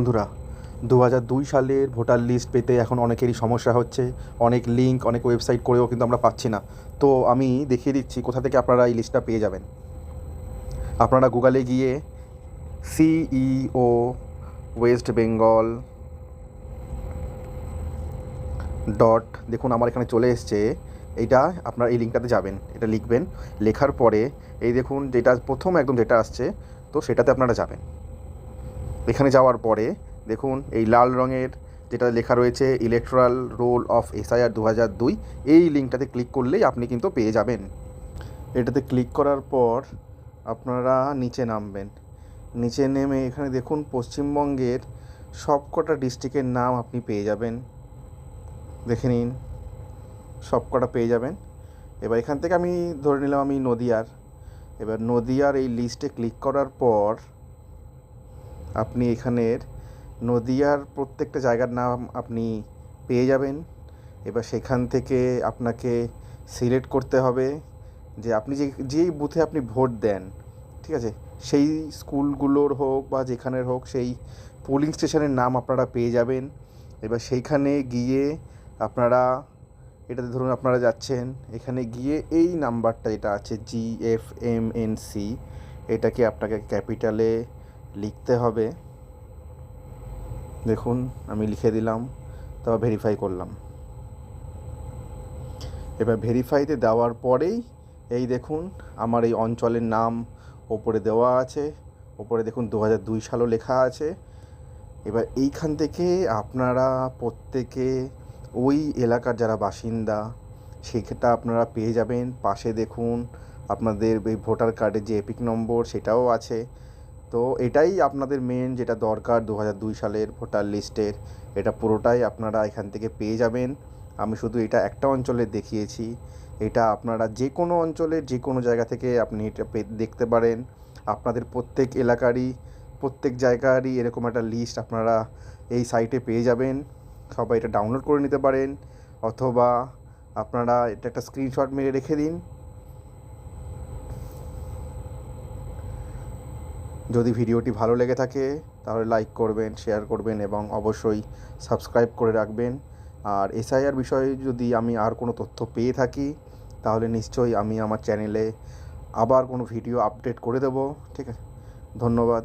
বন্ধুরা, 2002 সালের voter list পেতে এখন অনেকেরই সমস্যা হচ্ছে। অনেক লিঙ্ক, অনেক ওয়েবসাইট করেও কিন্তু আমরা পাচ্ছি না। তো আমি দেখিয়ে দিচ্ছি কোথা থেকে আপনারা এই লিস্টটা পেয়ে যাবেন। আপনারা গুগলে গিয়ে সিইও ওয়েস্ট বেঙ্গল ডট, দেখুন আমার এখানে চলে এসছে। এইটা আপনারা এই লিঙ্কটাতে যাবেন, এটা লিখবেন। লেখার পরে এই দেখুন যেটা প্রথম একদম যেটা আসছে, তো সেটাতে আপনারা যাবেন। এখানে যাওয়ার পরে দেখুন এই লাল রঙের যেটা লেখা রয়েছে ইলেকট্রাল রোল অফ এসআইআর 2002, এই লিঙ্কটাতে ক্লিক করলেই আপনি কিন্তু পেয়ে যাবেন। এটাতে ক্লিক করার পর আপনারা নিচে নামবেন। নিচে নেমে এখানে দেখুন পশ্চিমবঙ্গের সবকটা ডিস্ট্রিক্টের নাম আপনি পেয়ে যাবেন। দেখে নিন, সবকটা পেয়ে যাবেন। এবার এখান থেকে আমি ধরে নিলাম আমি নদিয়ার। এবার নদিয়ার এই লিস্টে ক্লিক করার পর আপনি এখানের নদিয়ার প্রত্যেকটা জায়গার নাম আপনি পেয়ে যাবেন। এবার সেখান থেকে আপনাকে সিলেক্ট করতে হবে যে আপনি যেই বুথে আপনি ভোট দেন, ঠিক আছে, সেই স্কুলগুলোর হোক বা যেখানের হোক সেই পোলিং স্টেশনের নাম আপনারা পেয়ে যাবেন। এবার সেইখানে গিয়ে আপনারা এটাতে ধরুন আপনারা যাচ্ছেন, এখানে গিয়ে এই নাম্বারটা যেটা আছে GFMNC, এটাকে আপনাকে ক্যাপিটালে লিখতে হবে। দেখুন আমি লিখে দিলাম, তারপর ভেরিফাই করলাম। এবার ভেরিফাইতে দেওয়ার পরেই এই দেখুন আমার এই অঞ্চলের নাম ওপরে দেওয়া আছে। ওপরে দেখুন 2002 সালও লেখা আছে। এবার এইখান থেকে আপনারা প্রত্যেকে ওই এলাকার যারা বাসিন্দা সেটা আপনারা পেয়ে যাবেন। পাশে দেখুন আপনাদের এই ভোটার কার্ডের যে এপিক নম্বর সেটাও আছে। তো এটাই আপনাদের মেন যেটা দরকার 2002 সালের ভোটার লিস্টের, এটা পুরোটাই আপনারা এখান থেকে পেয়ে যাবেন। আমি শুধু এটা একটা অঞ্চলের দেখিয়েছি, এটা আপনারা যে কোনো অঞ্চলের যে কোনো জায়গা থেকে আপনি এটা দেখতে পারেন। আপনাদের প্রত্যেক এলাকারই প্রত্যেক জায়গারই এরকম একটা লিস্ট আপনারা এই সাইটে পেয়ে যাবেন। সবাই এটা ডাউনলোড করে নিতে পারেন, অথবা আপনারা এটা একটা স্ক্রিনশট মেরে রেখে দিন। যদি ভিডিওটি ভালো লেগে থাকে তাহলে লাইক করবেন, শেয়ার করবেন এবং অবশ্যই সাবস্ক্রাইব করে রাখবেন। আর এসআইআর বিষয়ে যদি আমি আর কোনো তথ্য পেয়ে থাকি তাহলে নিশ্চয়ই আমি আমার চ্যানেলে আবার কোনো ভিডিও আপডেট করে দেবো। ঠিক আছে, ধন্যবাদ।